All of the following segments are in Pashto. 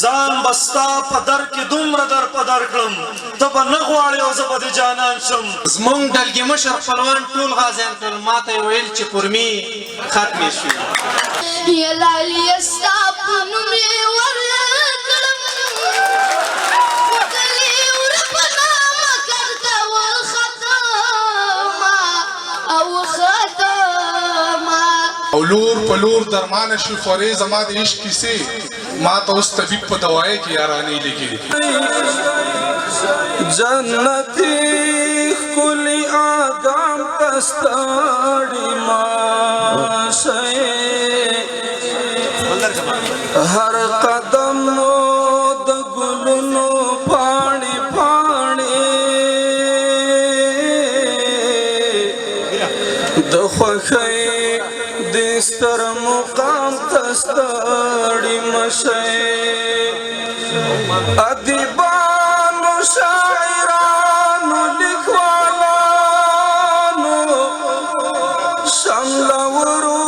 ځان بستا په در کې دومره در په در کړم ته به نه غواړې او زه به د جانان شم. زمونږ ډلګي مشر خپلوان ټول غازیان کړل، ما ته یې ویل چې پرمې ختمې شوې. یا لالیه ستا په نوم یې ورکړم ښکلې ورپنه مکر ته وختمه او ختمه او لور په لور درمانه شي خورې زما د عشق کیسې ما ته اوس طبیب په دوایي کې یارانې لیکي. جنتی ښکلي اګام ته ستړي ماشئ هر قدم مو د ګلونو پاڼې پاڼې د خوښۍ د ستر مقام ته ستړي مشئ ادیبانو شاعرانو لیکوالانو شملورو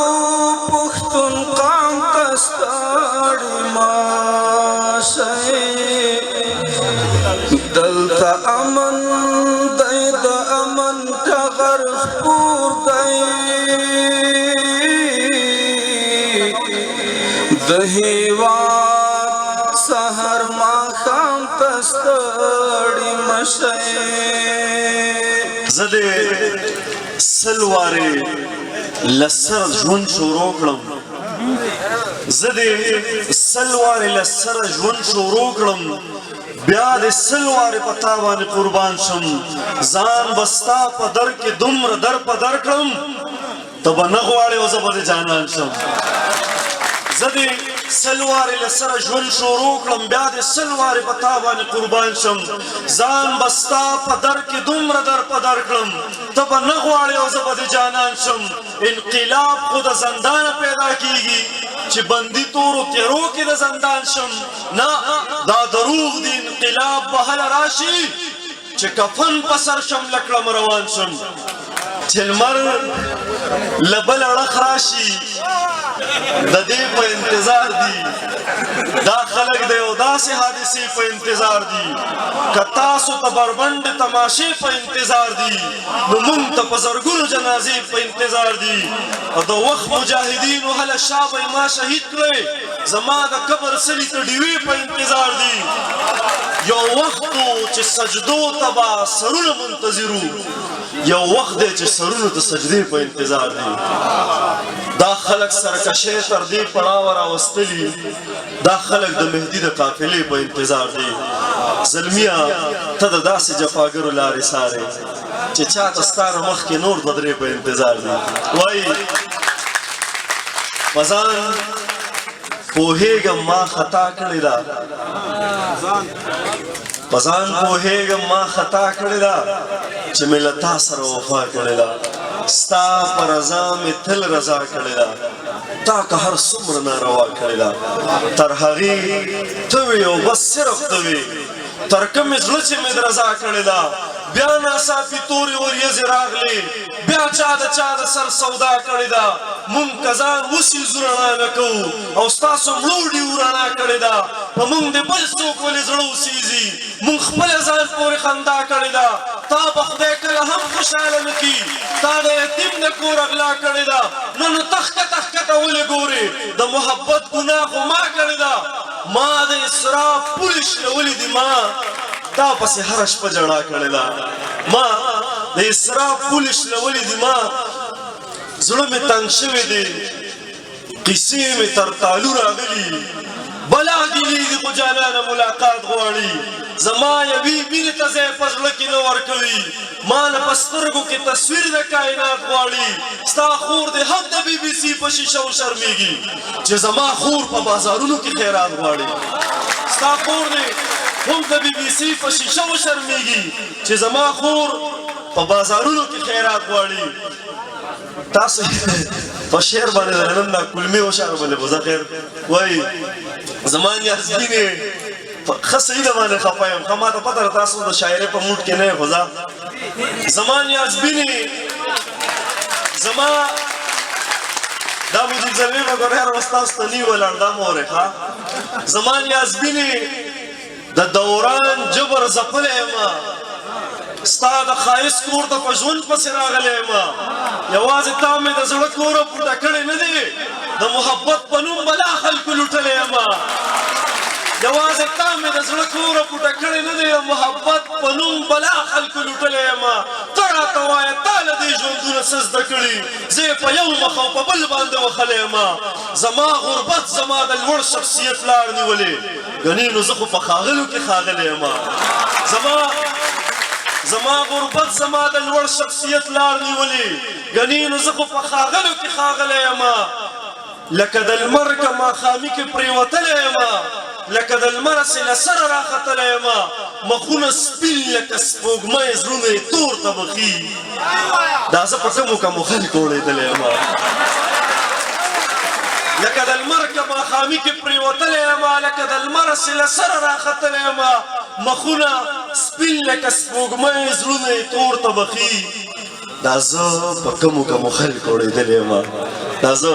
پښتون قام ته ستړي مشئ دلته امن دی د امن ټغر خپور دی د هیواد سحر ماښام ته ستړي مشئ. زه د سل وارې له سره ژوند شروع کړم زه د سل وارې له سره ژوند شروع کړم بیا د سل وارې په تا باندې قربان شم. ځان به ستا په در کې دومره در په در کړم ته به نه غواړې او زه به د جانان شم. زه د سل وارې له سره ژوند شروع کړم بیا د سل وارې په تا باندې قربان شم. ځان به ستا په در کې دومره در په در کړم ته به نه غواړې او زه به د جانان شم. انقلاب خو د زندانه پیدا کیږي چې بندي تورو تیرو کې د زندان شم. نه دا دروغ دی انقلاب به هله راشي چې کفن په سر شم لکړم روان شم. چې لمر له بل اړخ راشي د دې په انتظار دي دا خلک د یو داسې حادثې په انتظار دي که تاسو ته بربنډې تماشې په انتظار دي نو موږ ته په زرګونو جنازې په انتظار دي او د وخت مجاهدینو هله شا به ما شهید کړی زما د قبر سلي ته ډیوې په انتظار دي. یو وخت چې سجدو ته به سرونه منتظرو یو وخت دی چې سرونو ته سجدې په انتظار دي. دا خلک سرکشۍ تر دې پړاوه راوستلي دا خلک د مهدي د قافلې په انتظار دي. زلمیه ته د داسې جفاګرو لارې سارې چې چاته ستا نه مخکې نور دوه درې په انتظار دي. وایي په ځان پوهېږم ما خطا کړې ده په ځان پوهېږم ما خطا کړې ده چې مې له تا سره وفا کړې ده. ستا په رضا مې تل رضا کړې ده تا که هر څومره ناروا کړې ده تر هغې ته وې او بس صرف ته وې تر کومې زړه چې مې د رضا کړې ده. بیا ناڅاپي تورې وریځې راغلې بیا چا د سر سودا کړې ده. مونږ که ځان وسیځو رڼا نه کوو او ستاسو مړوډي رڼا کړې ده په مونږ د بل څوک ولې زړه وسیځي مونږ خپله ځان پورې خندا کړې ده. تا به خدای کله هم خوشحاله نه کي تا د یتیم د کور اغلا کړې ده نو تخکته ولې ګورې د محبت ګناه خو ما کړې ده. ما د اسراف پولې شلولې دي ما تا پسې هره شپه جړا کړې ده. ما د اسراف پولې شلولې دي ما زړه مې تنګ شوی دی قیسې مې تر تالو راغلي بلا ګیلېږي خو جانانه ملاقات غواړي زما یوې مینې ته ځای په زړه کې نه ورکوي ما نه په سترګو کې تصویر د کائنات غواړي ستا خور دې هم د بي بي سي په شیشه وشرمېږي چې زما خور په بازارونو کې خیرات غواړي ستا خور دې هم د بي بي سي په شیشه وشرمېږي چې زما خور په بازارونو کې خیرات غواړي. تاسو په شعر باندې نن دا کلمې وشاره باندې بوزه خیر وایي زمان یاسمینې ښه صحیح ده باندې خفه یم ښه ما ته پته ده تاسو د شاعرۍ په موډ کې نه یې خو زمان یاسمینې زما دا مجید زلمي به ګورې هر وخت تاسو ته نه ولاړ دا مه اورئ ښه زمان یازبینې د دوران جبر ځپلی یمه ستا د ښایست کور ته په ژوند پسې راغلی یمه یوازې تا مې د زړه کوره پورته کړی نه دی د محبت په نوم بلا خلکو لوټلی یمه یوازې تا مې د زړه کوره پورته کړی نه دی د محبت په نوم بلا خلکو لوټلی یمه ته راته وایه تا له دې ژوندونه څه زده کړي زه یې په یو مخ او په بل باندې وښلی یمه زما غربت زما د لوړ شخصیت لار نیولې ګنې نو زه خو په ښاغلو کې ښاغلی یمه زما غربت زما د لوړ شخصیت لار نیولې ګنې نو زه خو په ښاغلو کې ښاغلی یمه لکه د لمر که ماښامي کې پرېوتلی یمه لکه د لمره سې له سره راختلی یمه مخونه سپین لکه سپوږمۍ زړونه یې تور طبقي دا زه په کومو کمو خلکو اورېدلی یمه لکه د لمر که ماښامي کې پرېوتلی یمه لکه د لمره سې له سره راختلی یمه مخونه سپین لکه سپوږمۍ زړونه یې تور طبقي دا زه په کومو کمو خلکو اورېدلی یمه دا زه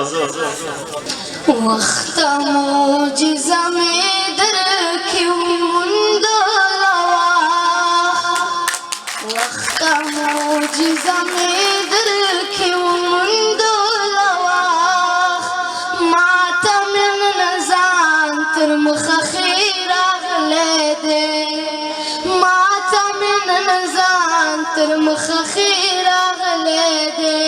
وخت معجزه مې درکې وموندله وخت معجزه مې درکې وموندله ماته مې نن ځان تر مخه ښې راغلی دی ماته مې نن ځان تر مخه ښې راغلی دی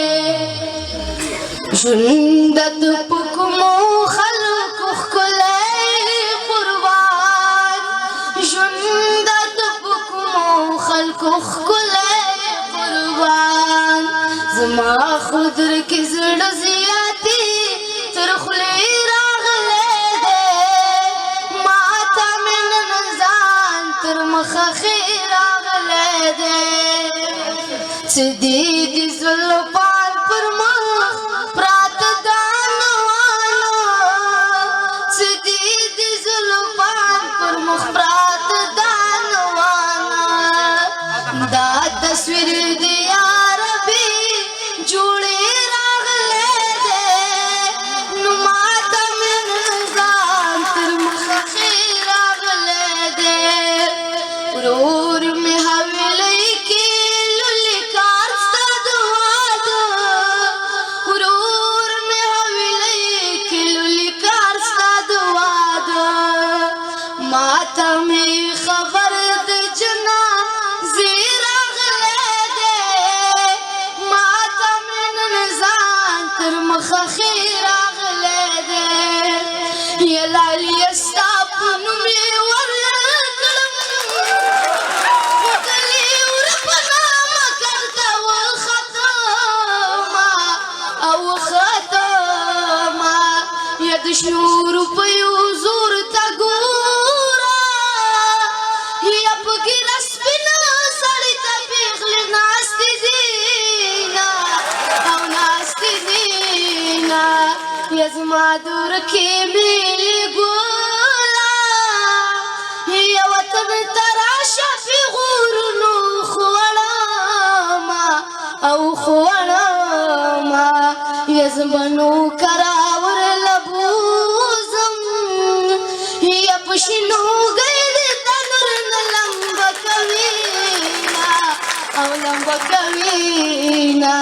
ژوند د پکمو خلکو ښکلی قربان ژوند د پکمو خلکو ښکلی قربان زما خو در کې زړه زیاتې تر خولې راغلی دی ماته مې نن ځان تر مخه ښې راغلی دی څه دې دي زلفان پر مخ پراته دانوانو څه دې دي زلفان پر مخ پراته دانوانو دا تصویر دې یا ربي جوړې راغلی دی نو ماته مې نن ځان تر مخه ښې راغلی دی ورور مې حویلی کې لولي کار ستا د واده ورور مې حویلی کې لولي کار ستا د واده ماته مې خبر د جنازې راغلی دی ماته مې نن ځان تر مخه ښې راغلی دی یا لالیه ستا په نوم یې ورکړم غلی ورپه نامه کرته وختمه او ختمه یا د شنو روپیو زور ته ګوره یا په ګیله سپینه سړي ته پېغلې ناستې دینه او ناستې دینه یا زما د ورکې مېلې ګوله یا وطن ته راشه پېغورونو خوړمه او خوړمه یا زمنو کراور لبوزم یا په شنو ګیدې تنور نه لمبه کوینه او لمبه کوینه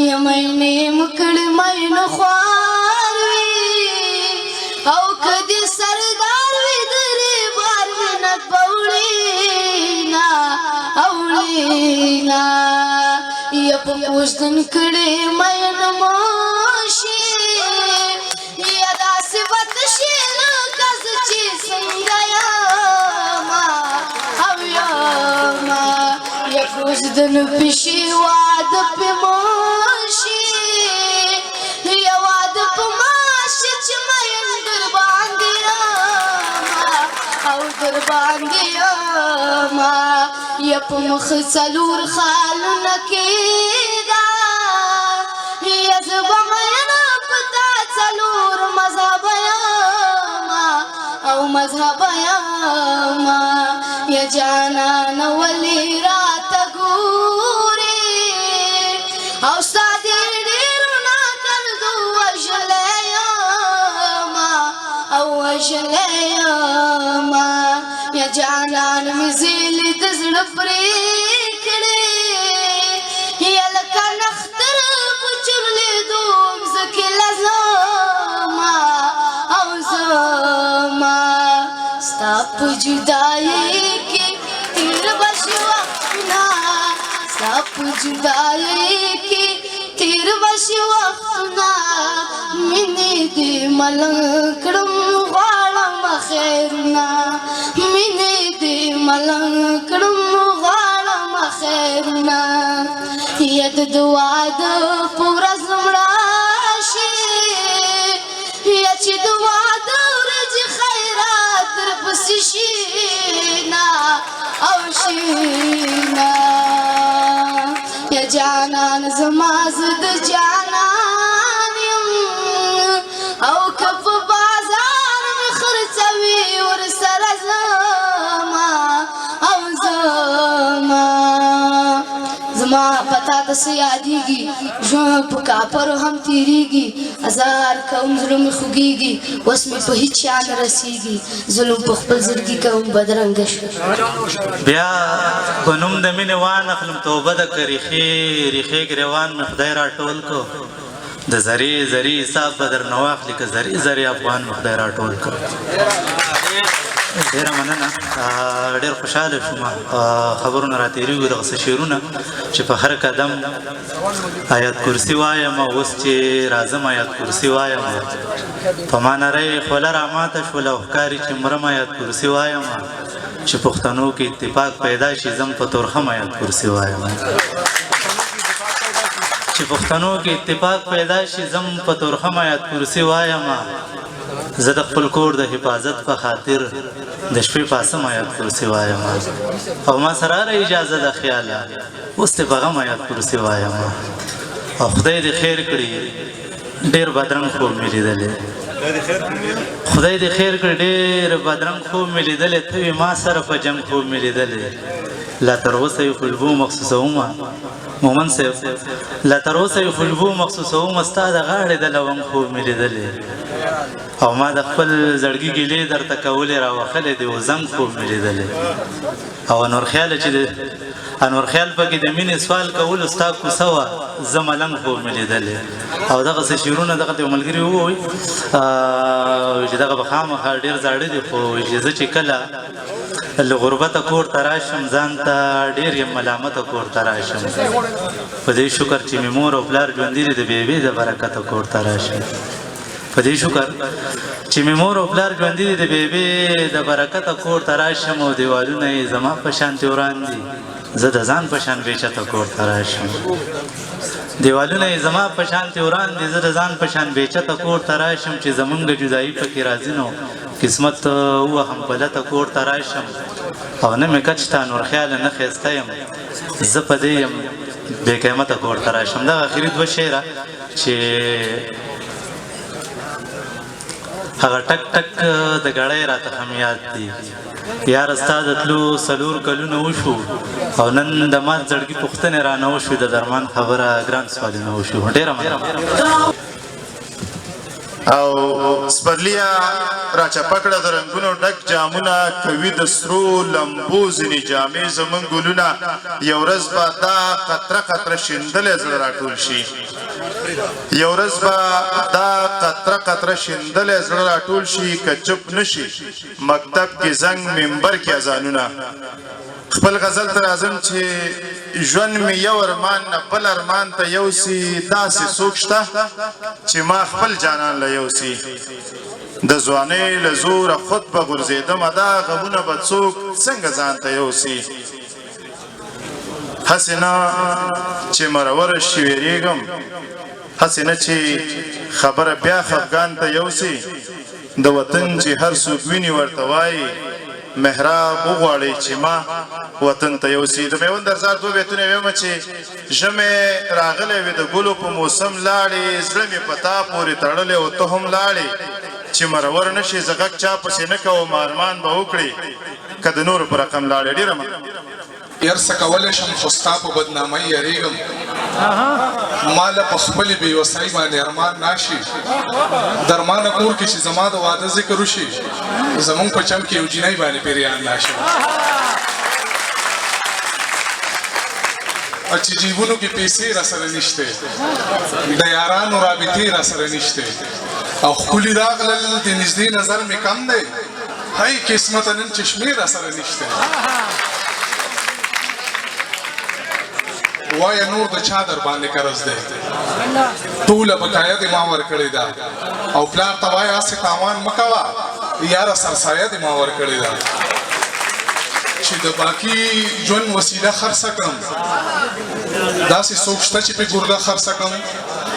یا مینې مکړې مینه خوار وي او که دې سردار وي درې بار منت به وړینه او وړینه یا په کوژدن کړې مینه ماشي یا داسې بد شي لکه زه چې څنګه یمه او یمه یا کوژدن پشي واده پې ماشي یا واده په ماشي چې مین در باندې یمه او در باندې یمه یا په مخ څلور خالونه کېږه یا زه به مینه په تا څلور مذهبه یمه او مذهبه یمه یا جانانه ولې راته ګورې او ستا دې ډېرو ناکردو وژلی یمه او وژلی زیلی د زړه پرې کړې یا لکه نختر په چورلېدو مځکې له زما او زما ستا په جدایۍ کې تېر به شي وختونه ستا په جدایۍ کې تېر به شي وختونه مینې دې ملنګ کړم غواړم خیرونه مینې دې ملنګ کړم غواړم خیرونه یا د واده په ورځ مړه شي یا چې د واده ورځې خیرات درپسې شي نه او شي نه یا جانان زما زه د جانان یم او که په بازار مې خرڅوي ورسره زما او زما پتا ته څه یادېږي ژوند په کاپرو هم تېرېږي هزار کوم زړه مې خوږېږي اوس مې په هېڅ چا نه رسېږي ظلم په خپل زړګي کوم بدرنګه شو بیا په نوم د مینې وانخلم توبه د که ریښې ګرېوان مې خدای راټول کو د زرې زرې حساب به درنه واخلي که زرې زرې افغان مې خدای راټول کړ ډېره مننه ډېر خوشحاله شوم خبرونه راتېرېږي دغسې شعرونه چې په هر قدم آیات کرسي وایم اوس چې راځم آیات کرسي وایم په ما نری خوله راماته شوله او ښکاري چې مرم آیات کرسي وایم چې پښتنو کې اتفاق پیدا شي زم په تورخم آیات کرسي وایم چې پښتنو کې اتفاق پیدا شي زم په تورخم آیات کرسي وایم زه د خپل کور د حفاظت په خاطر د شپې پاسم آیات کرسي وایم او ما سره را اجازه د خیاله اوس دې په غم آیات کرسي وایم او خدای دې خیر کړي ډېر بدرنګ خوب مې لیدلی خدای دې خیر کړي ډېر بدرنګ خوب مې لیدلی ته وې ما سره په جنګ خوب مې لیدلی لا تر اوسه یې خوشبو مخصوصومه مومن صاحب لا تر اوسه یې خوشبو مخصوصومه ستا د غاړې د لونګ خوب مې لیدلی او ما د خپل زړګي ګیلې درته کولې راوښلې دي و زنګ خوب مې لیدلی او انور خیاله چې انور خیال پکې د مینې سوال کولو ستا کوڅه وه زه ملنګ خوب مې لیدلی او دغسې شعرونه دغه یو ملګري ووایي چې دغه به خامخا ډېر زاړه دي خو چې زه چې کله له غربته کور ته راشم ځان ته ډېر یم ملامته کور ته راشم په دې شکر چې مې مور او پلار ژوندي دي د بېبې د برکته کور ته راشم په دې شکر چې مې مور او پلار ژوندي دي د بېبې د برکته کور ته راشم او دیوالونه یې زما په شانتې وران دي زه د ځان په شان بېچته کور ته راشم دیوالونه یې زما په شانتې وران دي زه د ځان په شان بېچته کور ته راشم چې زمونږ د جدایي پکې راځي نو قسمت ووهم پلته کور ته راشم او نه مې کچ ته نور خیاله نه ښایسته یم زه په دې یم بې قیمته کور ته راشم دغه اخري دوه شعره چې هغه ټک ټک د ګړۍ راته هم یاد دي یاره ستا د تلو 4 کلونه وشو او نن د مات زړګي پوښتنې رانه وشوې د درمان خبره ګران سوالونه وشو ډېره مننه او سپرلیا را چپه کړه د رنګونو ډک جامونه کوي د سرو لمبو ځینې جامې زمونږ ګلونه یو ورځ به دا قطره قطره شیندلی زړه راټول شي یو ورځ به دا قطره قطره شیندلی زړه راټول شي که چپ نشي مکتب کې زنګ منبر کې اذانونه خپل غزل ته راځم چې ژوند مې یو ارمان نه بل ارمان ته یوسي داسې څوک شته چې ما خپل جانان له یوسي د ځوانۍ له زوره خود به غورځېدمه دا غمونه به څوک څنګه ځان ته یوسي هسې نه چې مرور شي ویرېږم هسې نه چې خبره بیا خفګان ته یوسي د وطن چې هر څوک ویني ورته وایي محراب وغواړئ چې ما وطن ته یوسي د میوند درزار دوه بیتونه ویمه چې ژمی راغلی وي د ګلو په موسم لاړې زړه مې په تا پورې تړلی او ته هم لاړې چې مرور نه شي زه غږ چا پسې نه کوم ارمان به وکړې که د نورو په رقم لاړې ډېره ير څه کولی شم خو ستا په بدنامۍ یریږم ما له په خپلې بېوسۍ باندې ارمان ناشي درمانه کور کې چې زما د واده ذکر وشي زمونږ په چم کې یو جینۍ باندې پیریان ناشي او چې جیبونو کې پیسې را سره نشته د یارانو رابطې را سره نشته او ښکلي راغلل د نږدې نظر مې کم دی هی قسمته نن چشمې را سره نشته وایه نور د چا در باندې قرض دی ټوله بقایا دې ما ورکړې ده او پلار ته وایه هسې تاوان مه کوه یاره سرسایه دې ما ورکړې ده چې د باقي ژوند وسیله خرڅه کړم داسې څوک شته چې پې ګرده خرڅه کړم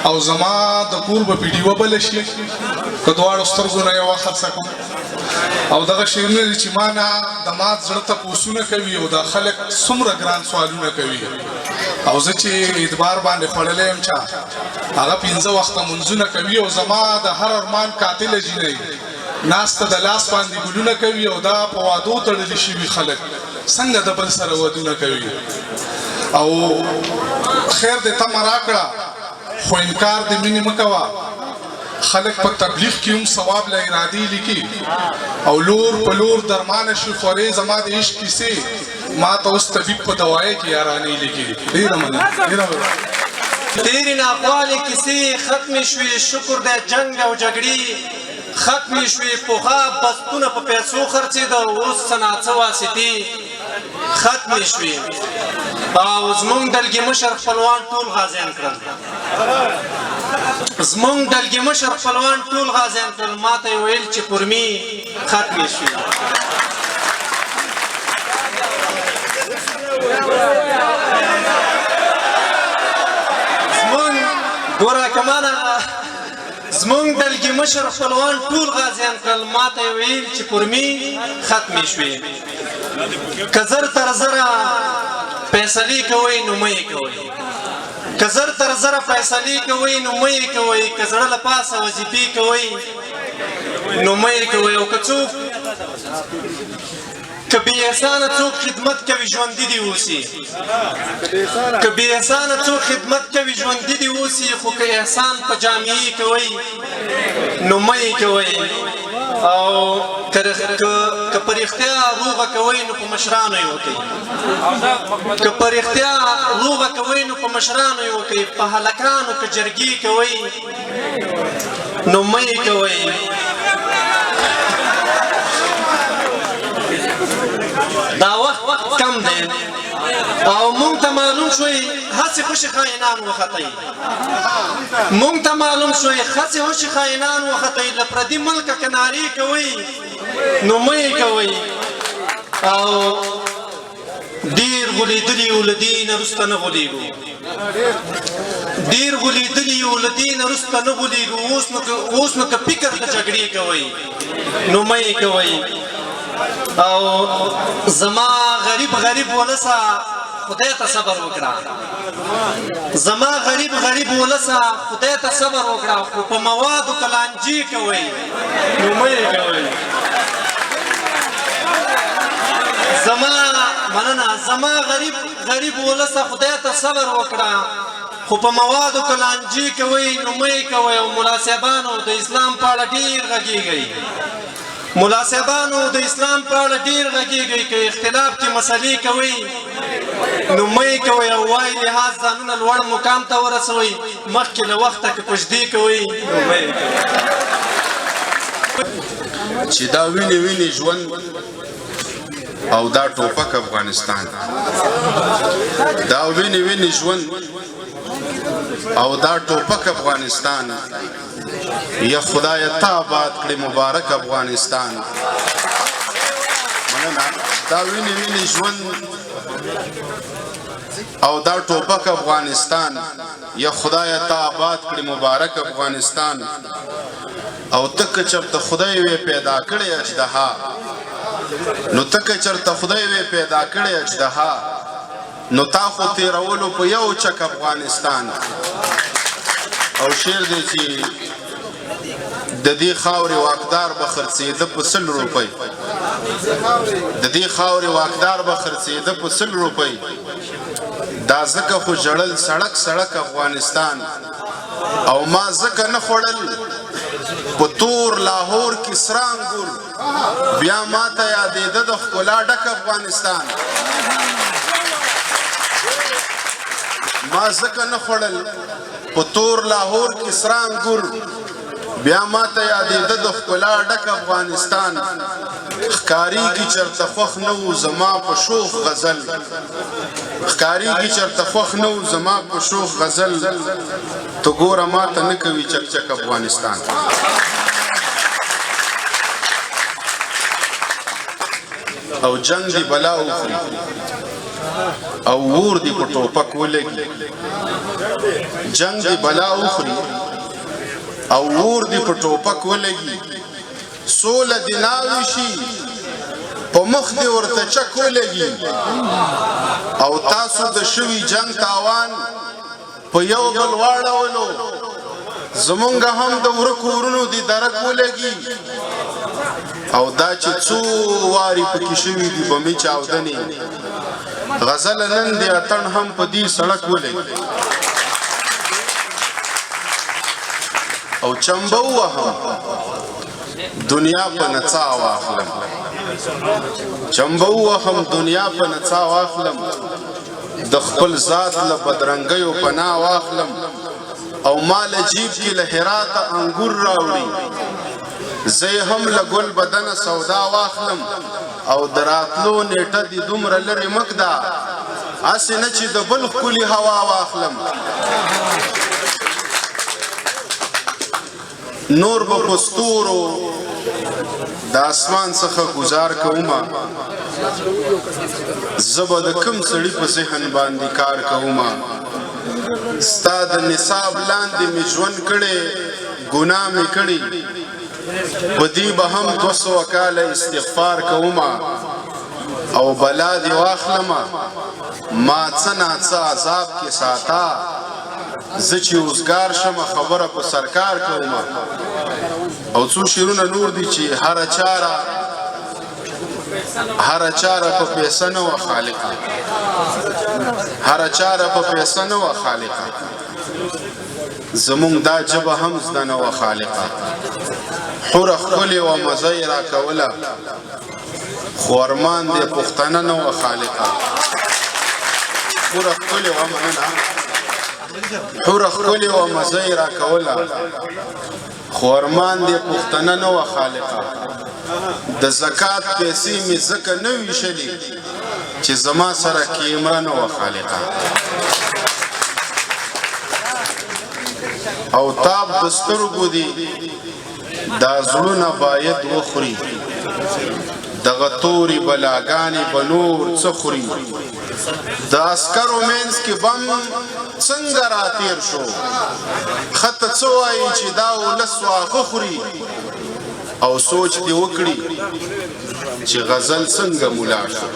او زما د کور به پې ډیوه بله شي که دواړو سترګو نه یوه خرڅه کړم او دغه شعرونه دي چې ما نه د ما زړه تپوسونه کوي او دا خلک څومره ګران سوالونه کوي او زه چې اعتبار باندې خوړلی یم چا هغه 5 وخته منځونه کوي او زما د هر ارمان قاتله جینۍ ناسته د لاس باندې ګلونه کوي او دا په وادو تړلي شوي خلک څنګه د بل سره ودونه کوي او خیر دې تمه راکړه خو انکار د مینې مه کوه خلک په تبلیغ کې هم ثواب له ارادې لیکي او لور په لور درمانه شي خورې زما د عشق کیسې ما ته اوس طبیب په دوایۍ کې یارانې لیکي ډېره مننه تیرې ناخوالې کیسې ختمې شوې شکر دی جنګ او جګړې ختمې شوې پخوا بستونه په پیسو خرڅېده اوس څه ناڅه واسطې ختمې شوې او زمونږ دلګي مشر خپلوان ټول غازیان کړل زمونږ دلګي مشر خپلوان ټول غازیان کړل ما ته یې ویل چې پرمې ختمې شوې زمونږ ګوره که مانه زمونږ دلګي مشر خپلوان ټول غازیان کړل ما ته یې ویل چې پرمې ختمې شوې که زر تر زره فیصلې کوئ نو مه یې کوئ که زر تر زره فیصلې کوئ نو مه یې کوئ که زړه له پاسه وظیفې کوئ نو مه یې کوئ او که څوک که بې احسانه څوک خدمت کوي ژوندي دې اوسي که بې احسانه څوک خدمت کوي ژوندي دې اوسي خو که احسان په جامعې کوئ نو مه یې کوئ او که په رښتیا روغه کوئ نو په مشرانو یې وکئ که په رښتیا روغه کوئ نو په مشرانو یې وکئ په هلکانو که جرګې کوئ نو مه یې کوئ دا وخت کم دی او مونږ ته معلوم شوی هسې خوشې خاینان وختئ مونږ ته معلوم شوی هسې خوشې خاینان وختئ له پردي ملکه که نارې کوئ نو مه یې کوئ او ډېر غولېدلي یو له دې نه وروسته نه غولېږو ډېر غولېدلي یو له دې نه وروسته نه غولېږو اوس نو که فکر د جګړې کوئ نو مه یې کوئ او زما غریب ولسه خدای ته صبر وکړه زما غریب ولسه خدای ته صبر وکړه خو په موادو که لانجې کوئ نو مه یې کوئ زما غریب ولسه خدای ته صبر وکړه خو په موادو که لانجې کوئ نو مه یې کوئ او ملا صاحبانو د اسلام په اړه ډېر غږېږئ ملا صاحبانو د اسلام په اړه ډېر غږېږئ که اختلاف کې مسلې کوئ نو مه یې کوئ او وایي لحاظ ځانونه لوړ مقام ته ورسوئ مخکې له وخته که کوژدې کوئ نو مه یې کوئ چې دا وینې ژوند او دا ټوپک افغانستان دا وینې ژوند او دا ټوپک افغانستان یا خدای تا آباد کړي مبارک افغانستان مننه دا وینې ژوند او دا ټوپک افغانستان یا خدای تا آباد کړي مبارک افغانستان او تک چرته خدای وی پیدا کړي اجدها نو تک چرته خدای وی پیدا کړي اجدها نو تا خو تیرولو په یو چک افغانستان او شعر دی چې د دې خاورې واکدار به خرڅېده په 100 روپۍ د دې خاورې واکدار به خرڅېده په 100 روپۍ دا ځکه خو جړل سړک افغانستان او ما ځکه نه خوړل په تور لاهور کې سرانګل بیا ما ته یادېده د ښکلا ډک افغانستان ما ځکه نه خوړل په تور لاهور کې سره انګور بیا ماته یادېده د ښکلا ډک افغانستان ښکارېږي چېرته خوښ نه و زما په شوخ غزل ښکارېږي چېرته خوښ نه و زما په شوخ غزل ته ګوره ماته نه کوي چکچک افغانستان او جنگ دی بلا وخوري او ور دی په ټوپک ولګي جنگ دی بلا وخوري او ور دی په ټوپک ولګي سوله دی ناوي شي په مخ دی ورته چک ولګي او تاسو د شوي جنگ تاوان په یو بل واړولو زمونږ هم د ورکو ورونو دی درک ولګي او دا چې څو واري پکې شوي دي بمې چاودنې غزل نن دی اتڼ هم په دې سړک ولګي او چمبه وهم دنیا په نڅا واخلم چمبه وهم دنیا په نڅا واخلم د خپل ذات له بدرنګیو پناه واخلم او مال جیب کې له هراته انګور راوړي زه هم له ګل بدنه سودا واخلم او د راتلو نیټه دې دومره لرې مږده هسې نه چې د بل ښکلي هوا واخلم نور به په ستورو د اسمان څخه گزار کومه زه به د کوم سړي په ذهن باندې کار کومه ستا د نصاب لاندې مې ژوند کړی ګناه مې کړي په دې به هم 200 کاله استغفار کومه او بلا دې واخلمه ما څه ناڅه عذاب کې ساته زه چې اوزګار شمه خبره په سرکار کومه او څو شعرونه نور دي چې هره چاره په پیسه نه وه خالقه هره چاره په پیسه نه وه خالقه زمونږ دا ژبه هم زده نه وه خالقه حوره ښکلې وه مزه یې راکوله خو ارمان دې پښتنه نه وه خالقه حوره ښکلې وه مننه حوره ښکلې وه مزه یې راکوله خو ارمان دې پښتنه نه وه خالقه د زکات پیسې مې ځکه نه ویشلې چې زما سره کیمره نه وه خالقه او تاب د سترګو دي دا زړونه باید وخوري دغه تورې بلاګانې به نور څه خوري د عسکرو منځ کې بم څنګه راتیر شو خطه څه وایي چې دا ولس واښه خوري او سوچ دې وکړي چې غزل څنګه مولا شو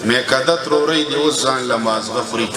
میکده ترورۍ دې اوس ځان له مازغه خوري